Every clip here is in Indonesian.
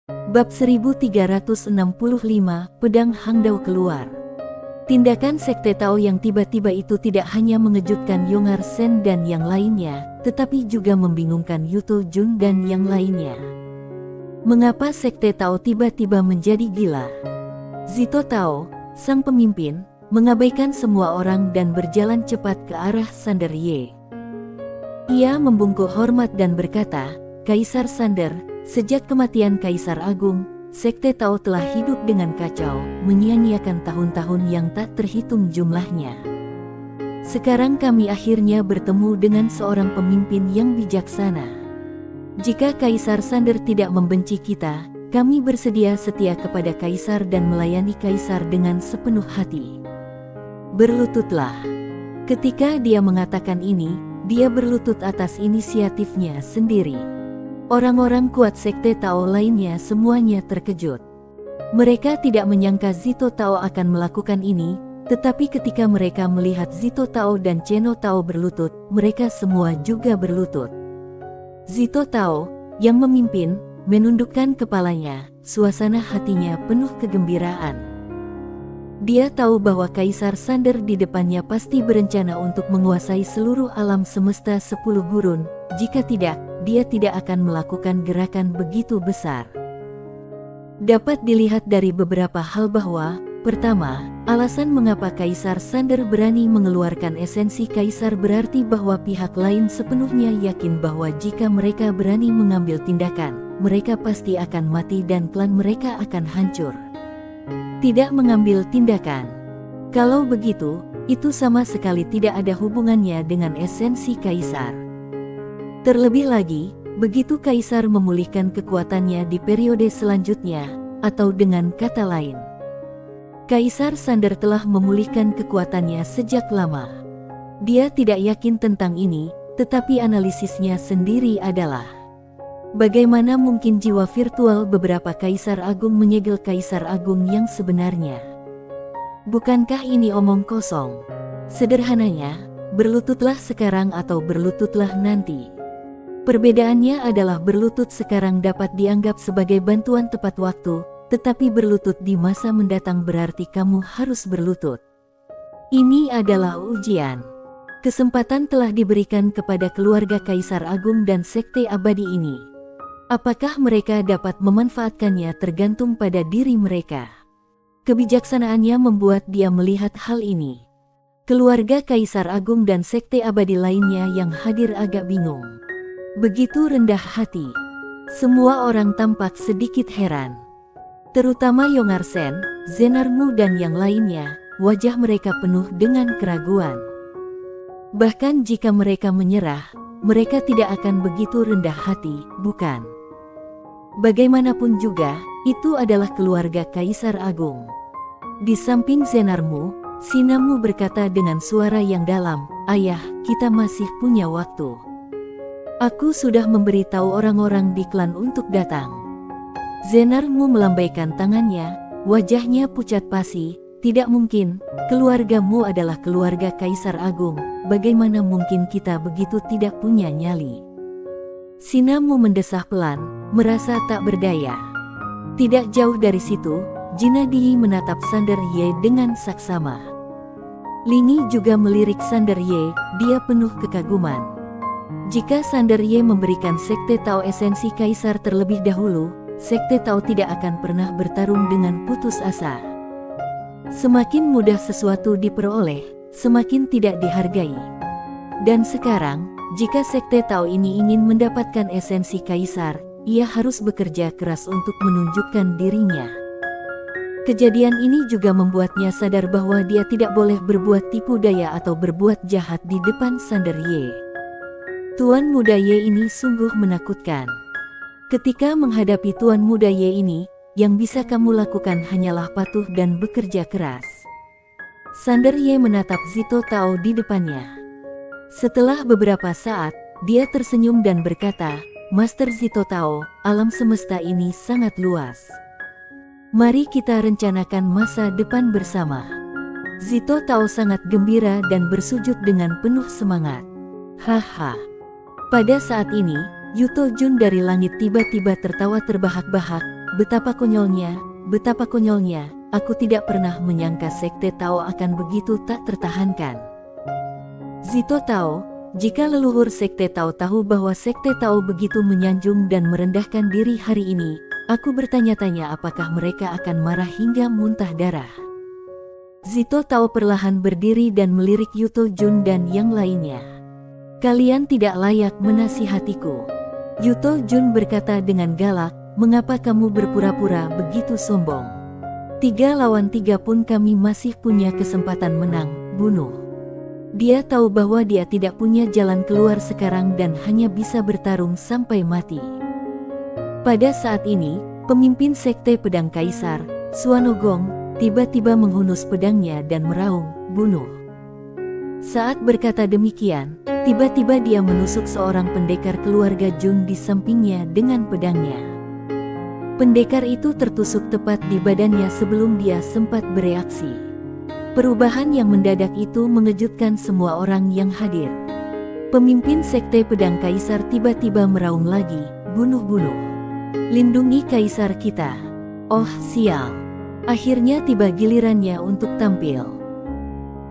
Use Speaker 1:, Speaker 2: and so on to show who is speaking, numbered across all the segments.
Speaker 1: Bab 1365, Pedang Hangdao keluar. Tindakan Sekte Tao yang tiba-tiba itu tidak hanya mengejutkan Yong'ar Sen dan yang lainnya, tetapi juga membingungkan Yuto Jun dan yang lainnya. Mengapa Sekte Tao tiba-tiba menjadi gila? Zito Tao, sang pemimpin, mengabaikan semua orang dan berjalan cepat ke arah Sander Ye. Ia membungkuk hormat dan berkata, "Kaisar Sander, sejak kematian Kaisar Agung, Sekte Tao telah hidup dengan kacau, menyia-nyiakan tahun-tahun yang tak terhitung jumlahnya. Sekarang kami akhirnya bertemu dengan seorang pemimpin yang bijaksana. Jika Kaisar Sander tidak membenci kita, kami bersedia setia kepada Kaisar dan melayani Kaisar dengan sepenuh hati." Berlututlah. Ketika dia mengatakan ini, dia berlutut atas inisiatifnya sendiri. Orang-orang kuat Sekte Tao lainnya semuanya terkejut. Mereka tidak menyangka Zito Tao akan melakukan ini, tetapi ketika mereka melihat Zito Tao dan Cheno Tao berlutut, mereka semua juga berlutut. Zito Tao, yang memimpin, menundukkan kepalanya, suasana hatinya penuh kegembiraan. Dia tahu bahwa Kaisar Sander di depannya pasti berencana untuk menguasai seluruh alam semesta 10 gurun, jika tidak, dia tidak akan melakukan gerakan begitu besar. Dapat dilihat dari beberapa hal bahwa, pertama, alasan mengapa Kaisar Sander berani mengeluarkan esensi Kaisar berarti bahwa pihak lain sepenuhnya yakin bahwa jika mereka berani mengambil tindakan, mereka pasti akan mati dan klan mereka akan hancur. Tidak mengambil tindakan. Kalau begitu, itu sama sekali tidak ada hubungannya dengan esensi Kaisar. Terlebih lagi, begitu Kaisar memulihkan kekuatannya di periode selanjutnya, atau dengan kata lain, Kaisar Sander telah memulihkan kekuatannya sejak lama. Dia tidak yakin tentang ini, tetapi analisisnya sendiri adalah, bagaimana mungkin jiwa virtual beberapa Kaisar Agung menyegel Kaisar Agung yang sebenarnya? Bukankah ini omong kosong? Sederhananya, berlututlah sekarang atau berlututlah nanti. Perbedaannya adalah berlutut sekarang dapat dianggap sebagai bantuan tepat waktu, tetapi berlutut di masa mendatang berarti kamu harus berlutut. Ini adalah ujian. Kesempatan telah diberikan kepada keluarga Kaisar Agung dan Sekte Abadi ini. Apakah mereka dapat memanfaatkannya tergantung pada diri mereka. Kebijaksanaannya membuat dia melihat hal ini. Keluarga Kaisar Agung dan Sekte Abadi lainnya yang hadir agak bingung. Begitu rendah hati. Semua orang tampak sedikit heran. Terutama Yong'ar Sen, Zenar Mu dan yang lainnya, wajah mereka penuh dengan keraguan. Bahkan jika mereka menyerah, mereka tidak akan begitu rendah hati, bukan? Bagaimanapun juga, itu adalah keluarga Kaisar Agung. Di samping Zenar Mu, Sina Mu berkata dengan suara yang dalam, "Ayah, kita masih punya waktu. Aku sudah memberitahu orang-orang di klan untuk datang." Zenar Mu melambaikan tangannya, wajahnya pucat pasi. "Tidak mungkin, keluargamu adalah keluarga Kaisar Agung, bagaimana mungkin kita begitu tidak punya nyali?" Sina Mu mendesah pelan, merasa tak berdaya. Tidak jauh dari situ, Jinadi menatap Sander Ye dengan saksama. Lingi juga melirik Sander Ye, dia penuh kekaguman. Jika Sander Ye memberikan Sekte Tao esensi Kaisar terlebih dahulu, Sekte Tao tidak akan pernah bertarung dengan putus asa. Semakin mudah sesuatu diperoleh, semakin tidak dihargai. Dan sekarang, jika Sekte Tao ini ingin mendapatkan esensi Kaisar, ia harus bekerja keras untuk menunjukkan dirinya. Kejadian ini juga membuatnya sadar bahwa dia tidak boleh berbuat tipu daya atau berbuat jahat di depan Sander Ye. Tuan Muda Ye ini sungguh menakutkan. Ketika menghadapi Tuan Muda Ye ini, yang bisa kamu lakukan hanyalah patuh dan bekerja keras. Sander Ye menatap Zito Tao di depannya. Setelah beberapa saat, dia tersenyum dan berkata, "Master Zito Tao, alam semesta ini sangat luas. Mari kita rencanakan masa depan bersama." Zito Tao sangat gembira dan bersujud dengan penuh semangat. "Haha." Pada saat ini, Yuto Jun dari langit tiba-tiba tertawa terbahak-bahak, betapa konyolnya, aku tidak pernah menyangka sekte Tao akan begitu tak tertahankan. Zito Tao, jika leluhur sekte Tao tahu bahwa sekte Tao begitu menyanjung dan merendahkan diri hari ini, aku bertanya-tanya apakah mereka akan marah hingga muntah darah. Zito Tao perlahan berdiri dan melirik Yuto Jun dan yang lainnya. Kalian tidak layak menasihatiku. Yuto Jun berkata dengan galak, mengapa kamu berpura-pura begitu sombong? 3 lawan 3 pun kami masih punya kesempatan menang, bunuh. Dia tahu bahwa dia tidak punya jalan keluar sekarang dan hanya bisa bertarung sampai mati. Pada saat ini, pemimpin sekte pedang kaisar, Suanogong, tiba-tiba menghunus pedangnya dan meraung, bunuh. Saat berkata demikian, tiba-tiba dia menusuk seorang pendekar keluarga Jun di sampingnya dengan pedangnya. Pendekar itu tertusuk tepat di badannya sebelum dia sempat bereaksi. Perubahan yang mendadak itu mengejutkan semua orang yang hadir. Pemimpin sekte pedang kaisar tiba-tiba meraung lagi, bunuh-bunuh. Lindungi kaisar kita. Oh sial. Akhirnya tiba gilirannya untuk tampil.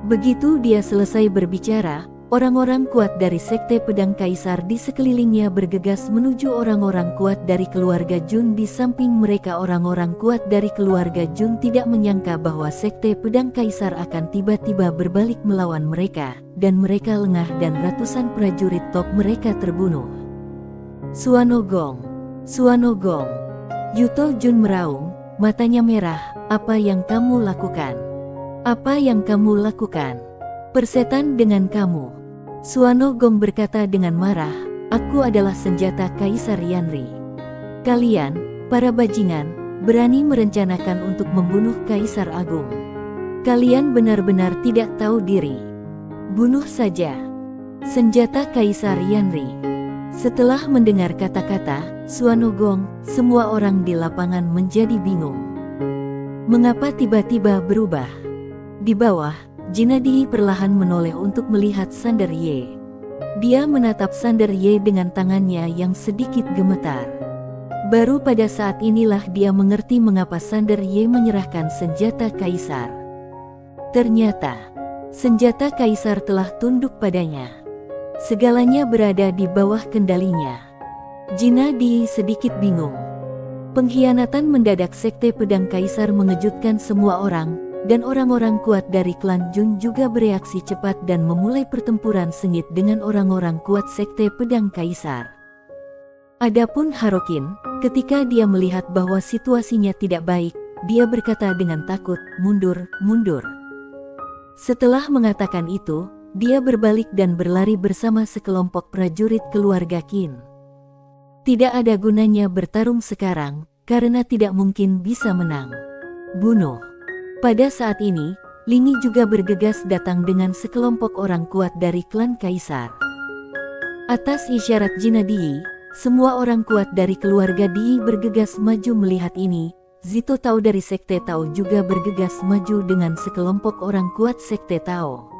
Speaker 1: Begitu dia selesai berbicara, orang-orang kuat dari sekte pedang kaisar di sekelilingnya bergegas menuju orang-orang kuat dari keluarga Jun di samping mereka. Orang-orang kuat dari keluarga Jun tidak menyangka bahwa sekte pedang kaisar akan tiba-tiba berbalik melawan mereka, dan mereka lengah dan ratusan prajurit top mereka terbunuh. Suanogong, Suanogong. Yuto Jun meraung, matanya merah, apa yang kamu lakukan? Apa yang kamu lakukan? Persetan dengan kamu. Suanogong berkata dengan marah, aku adalah senjata Kaisar Yanri. Kalian, para bajingan, berani merencanakan untuk membunuh Kaisar Agung. Kalian benar-benar tidak tahu diri. Bunuh saja. Senjata Kaisar Yanri. Setelah mendengar kata-kata Suanogong, semua orang di lapangan menjadi bingung. Mengapa tiba-tiba berubah? Di bawah, Jinadi perlahan menoleh untuk melihat Sander Ye. Dia menatap Sander Ye dengan tangannya yang sedikit gemetar. Baru pada saat inilah dia mengerti mengapa Sander Ye menyerahkan senjata kaisar. Ternyata, senjata kaisar telah tunduk padanya. Segalanya berada di bawah kendalinya. Jinadi sedikit bingung. Pengkhianatan mendadak sekte pedang kaisar mengejutkan semua orang, dan orang-orang kuat dari klan Jun juga bereaksi cepat dan memulai pertempuran sengit dengan orang-orang kuat sekte pedang kaisar. Adapun Harokin, ketika dia melihat bahwa situasinya tidak baik, dia berkata dengan takut, mundur, mundur. Setelah mengatakan itu, dia berbalik dan berlari bersama sekelompok prajurit keluarga Qin. Tidak ada gunanya bertarung sekarang, karena tidak mungkin bisa menang. Bunuh. Pada saat ini, Lingi juga bergegas datang dengan sekelompok orang kuat dari klan kaisar. Atas isyarat Jinadi, semua orang kuat dari keluarga Di bergegas maju melihat ini. Zito Tao dari sekte Tao juga bergegas maju dengan sekelompok orang kuat sekte Tao.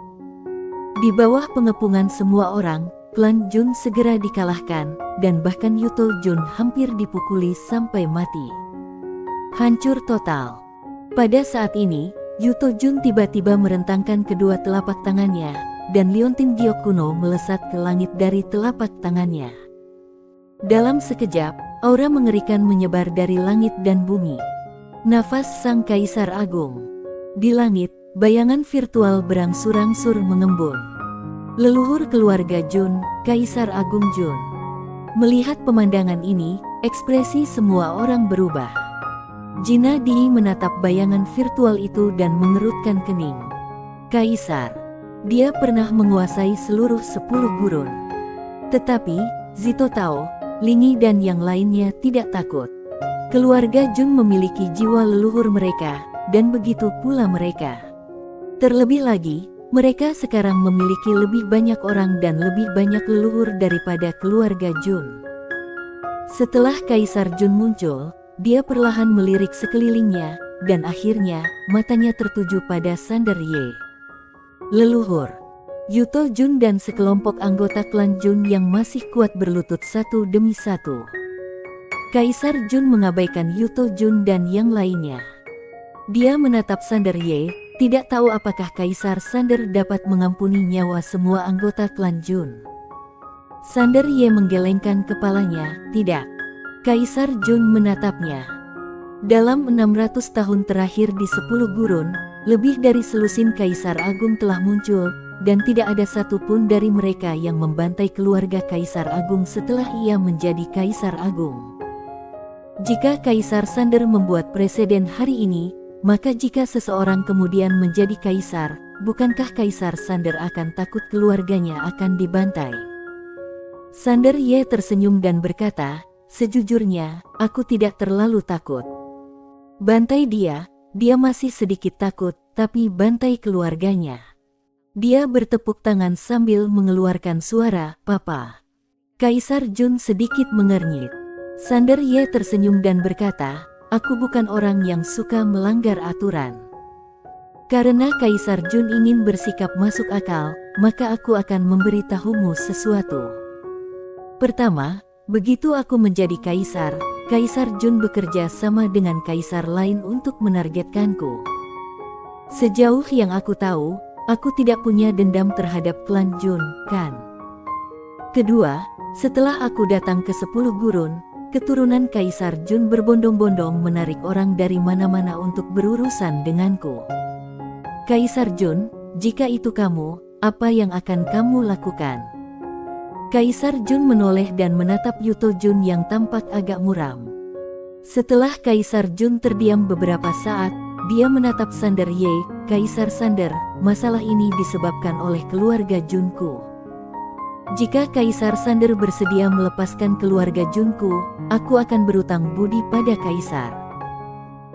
Speaker 1: Di bawah pengepungan semua orang, klan Jun segera dikalahkan, dan bahkan Yuto Jun hampir dipukuli sampai mati. Hancur total. Pada saat ini, Yuto Jun tiba-tiba merentangkan kedua telapak tangannya, dan liontin giok kuno melesat ke langit dari telapak tangannya. Dalam sekejap, aura mengerikan menyebar dari langit dan bumi. Nafas Sang Kaisar Agung. Di langit, bayangan virtual berangsur-angsur mengembun. Leluhur keluarga Jun, Kaisar Agung Jun. Melihat pemandangan ini, ekspresi semua orang berubah. Jinadi menatap bayangan virtual itu dan mengerutkan kening. Kaisar. Dia pernah menguasai seluruh 10 gurun. Tetapi, Zito Tao, Lingi dan yang lainnya tidak takut. Keluarga Jun memiliki jiwa leluhur mereka, dan begitu pula mereka. Terlebih lagi, mereka sekarang memiliki lebih banyak orang dan lebih banyak leluhur daripada keluarga Jun. Setelah Kaisar Jun muncul, dia perlahan melirik sekelilingnya, dan akhirnya, matanya tertuju pada Sander Ye. Leluhur. Yuto Jun dan sekelompok anggota klan Jun yang masih kuat berlutut satu demi satu. Kaisar Jun mengabaikan Yuto Jun dan yang lainnya. Dia menatap Sander Ye, tidak tahu apakah Kaisar Sander dapat mengampuni nyawa semua anggota klan Jun. Sander Ye menggelengkan kepalanya, tidak. Kaisar Jun menatapnya. Dalam 600 tahun terakhir di 10 gurun, lebih dari selusin Kaisar Agung telah muncul, dan tidak ada satupun dari mereka yang membantai keluarga Kaisar Agung setelah ia menjadi Kaisar Agung. Jika Kaisar Sander membuat presiden hari ini, maka jika seseorang kemudian menjadi kaisar, bukankah Kaisar Sander akan takut keluarganya akan dibantai? Sander Ye tersenyum dan berkata, sejujurnya, aku tidak terlalu takut. Bantai dia masih sedikit takut, tapi bantai keluarganya. Dia bertepuk tangan sambil mengeluarkan suara, "Papa." Kaisar Jun sedikit mengernyit. Sander Ye tersenyum dan berkata, aku bukan orang yang suka melanggar aturan. Karena Kaisar Jun ingin bersikap masuk akal, maka aku akan memberitahumu sesuatu. Pertama, begitu aku menjadi kaisar, Kaisar Jun bekerja sama dengan kaisar lain untuk menargetkanku. Sejauh yang aku tahu, aku tidak punya dendam terhadap klan Jun, kan? Kedua, setelah aku datang ke 10 gurun, keturunan Kaisar Jun berbondong-bondong menarik orang dari mana-mana untuk berurusan denganku. Kaisar Jun, jika itu kamu, apa yang akan kamu lakukan? Kaisar Jun menoleh dan menatap Yuto Jun yang tampak agak muram. Setelah Kaisar Jun terdiam beberapa saat, dia menatap Sander Ye, Kaisar Sander, masalah ini disebabkan oleh keluarga Junku. Jika Kaisar Sander bersedia melepaskan keluarga Junku, aku akan berutang budi pada Kaisar.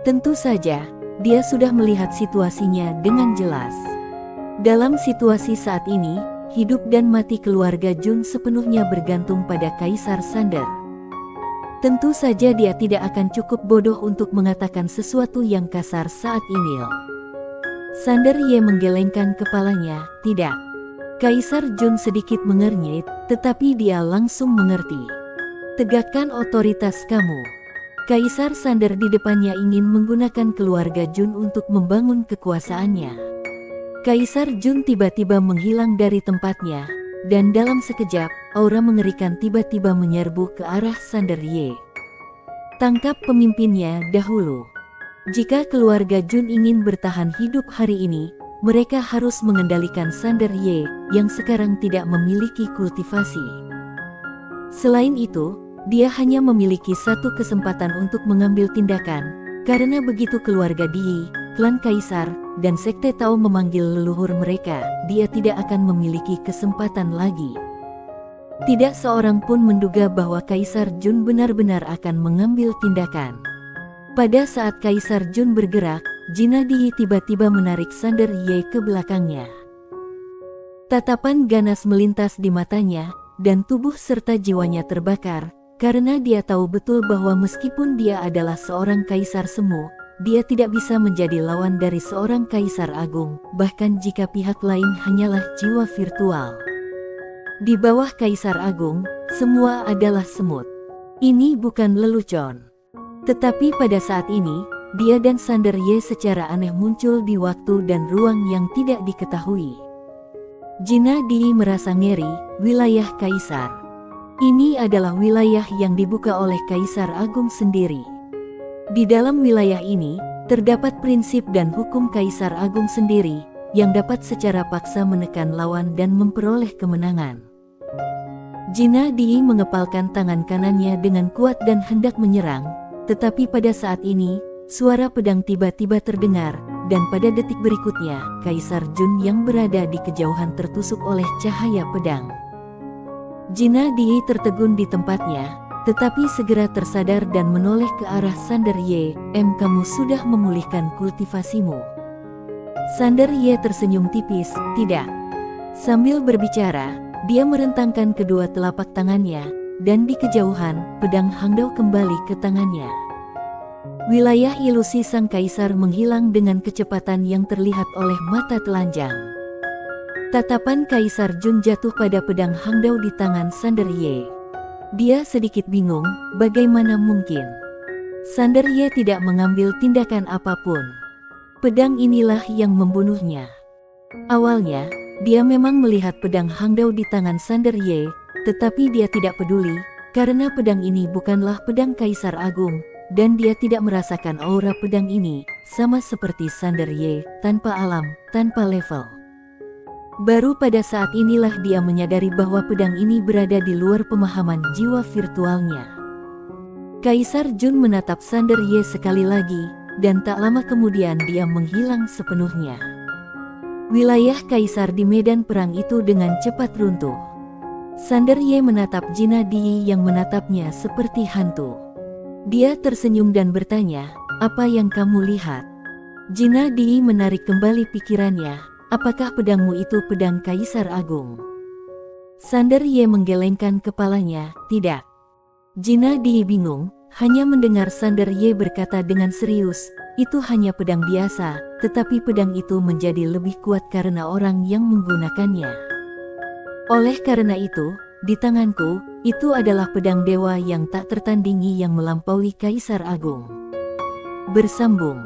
Speaker 1: Tentu saja, dia sudah melihat situasinya dengan jelas. Dalam situasi saat ini, hidup dan mati keluarga Jun sepenuhnya bergantung pada Kaisar Sander. Tentu saja dia tidak akan cukup bodoh untuk mengatakan sesuatu yang kasar saat ini. Sander Ye menggelengkan kepalanya, tidak. Kaisar Jun sedikit mengernyit, tetapi dia langsung mengerti. Tegakkan otoritas kamu. Kaisar Sander di depannya ingin menggunakan keluarga Jun untuk membangun kekuasaannya. Kaisar Jun tiba-tiba menghilang dari tempatnya, dan dalam sekejap, aura mengerikan tiba-tiba menyerbu ke arah Sander Ye. Tangkap pemimpinnya dahulu. Jika keluarga Jun ingin bertahan hidup hari ini, mereka harus mengendalikan Sander Ye, yang sekarang tidak memiliki kultivasi. Selain itu, dia hanya memiliki satu kesempatan untuk mengambil tindakan, karena begitu keluarga Di, klan Kaisar, dan Sekte Tao memanggil leluhur mereka, dia tidak akan memiliki kesempatan lagi. Tidak seorang pun menduga bahwa Kaisar Jun benar-benar akan mengambil tindakan. Pada saat Kaisar Jun bergerak, Jina Di tiba-tiba menarik Sander Ye ke belakangnya. Tatapan ganas melintas di matanya, dan tubuh serta jiwanya terbakar, karena dia tahu betul bahwa meskipun dia adalah seorang kaisar semu, dia tidak bisa menjadi lawan dari seorang kaisar agung, bahkan jika pihak lain hanyalah jiwa virtual. Di bawah kaisar agung, semua adalah semut. Ini bukan lelucon. Tetapi pada saat ini, dia dan Sander Ye secara aneh muncul di waktu dan ruang yang tidak diketahui. Jina Di merasa ngeri, wilayah Kaisar. Ini adalah wilayah yang dibuka oleh Kaisar Agung sendiri. Di dalam wilayah ini, terdapat prinsip dan hukum Kaisar Agung sendiri, yang dapat secara paksa menekan lawan dan memperoleh kemenangan. Jina Di mengepalkan tangan kanannya dengan kuat dan hendak menyerang, tetapi pada saat ini, suara pedang tiba-tiba terdengar, dan pada detik berikutnya, Kaisar Jun yang berada di kejauhan tertusuk oleh cahaya pedang. Jina Di tertegun di tempatnya, tetapi segera tersadar dan menoleh ke arah Sander Ye, kamu sudah memulihkan kultivasimu. Sander Ye tersenyum tipis, tidak. Sambil berbicara, dia merentangkan kedua telapak tangannya, dan di kejauhan, pedang Hangdao kembali ke tangannya. Wilayah ilusi sang kaisar menghilang dengan kecepatan yang terlihat oleh mata telanjang. Tatapan Kaisar Jun jatuh pada pedang Hangdao di tangan Sander Ye. Dia sedikit bingung, bagaimana mungkin Sander Ye tidak mengambil tindakan apapun. Pedang inilah yang membunuhnya. Awalnya, dia memang melihat pedang Hangdao di tangan Sander Ye, tetapi dia tidak peduli, karena pedang ini bukanlah pedang Kaisar Agung, dan dia tidak merasakan aura pedang ini, sama seperti Sander Ye, tanpa alam, tanpa level. Baru pada saat inilah dia menyadari bahwa pedang ini berada di luar pemahaman jiwa virtualnya. Kaisar Jun menatap Sander Ye sekali lagi, dan tak lama kemudian dia menghilang sepenuhnya. Wilayah Kaisar di medan perang itu dengan cepat runtuh. Sander Ye menatap Jina Di yang menatapnya seperti hantu. Dia tersenyum dan bertanya, "Apa yang kamu lihat?" Jina Di menarik kembali pikirannya, "Apakah pedangmu itu pedang Kaisar Agung?" Sander Ye menggelengkan kepalanya, "Tidak." Jina Di bingung, hanya mendengar Sander Ye berkata dengan serius, "Itu hanya pedang biasa, tetapi pedang itu menjadi lebih kuat karena orang yang menggunakannya. Oleh karena itu, di tanganku, itu adalah pedang dewa yang tak tertandingi yang melampaui Kaisar Agung." Bersambung.